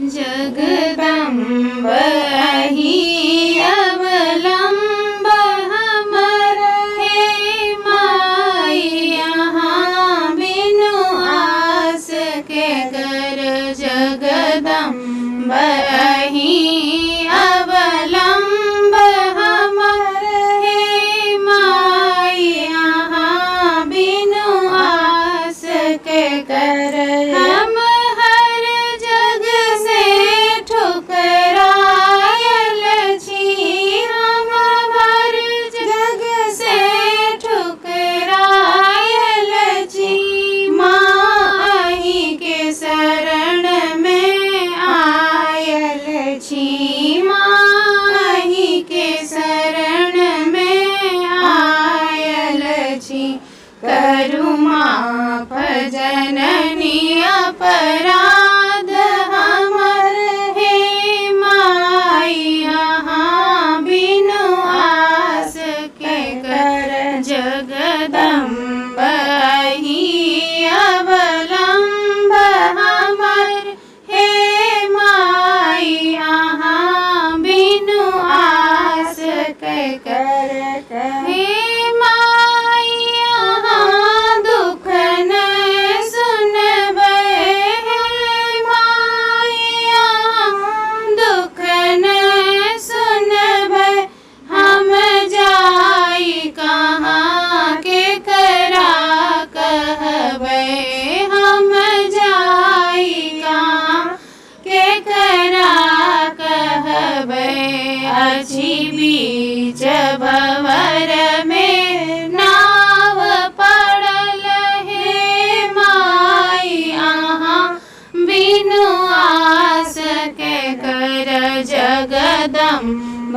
जगदम्ब अहि अवलंब हमर हे माई, यहाँ बिनु आस के कर। जगदम्ब अहि अवलंब हमर हे माई, यहाँ बिनु आस के कर। हम हर जग से ठुकरायल छी, हम हर जग से ठुकरायल छी। माई के शरण में आयल छी, माई के शरण में आयल छी। करु माफ जननी अपराध हमर हे माई, यहाँ बिनु आस के कर। जगदम्ब अहि अवलंब हमर हे माई, यहाँ बिनु आस के कर। हे माई यहाँ दुख न सुनबै, हे माई यहाँ दुख न सुनबै। हम जाई कहाँ के करा कहबै, हम जाई कहाँ के करा कहबै। अछि बीच भंवर में नाव पड़ल हे माई, यहाँ बिनु आस के कर। जगदम्ब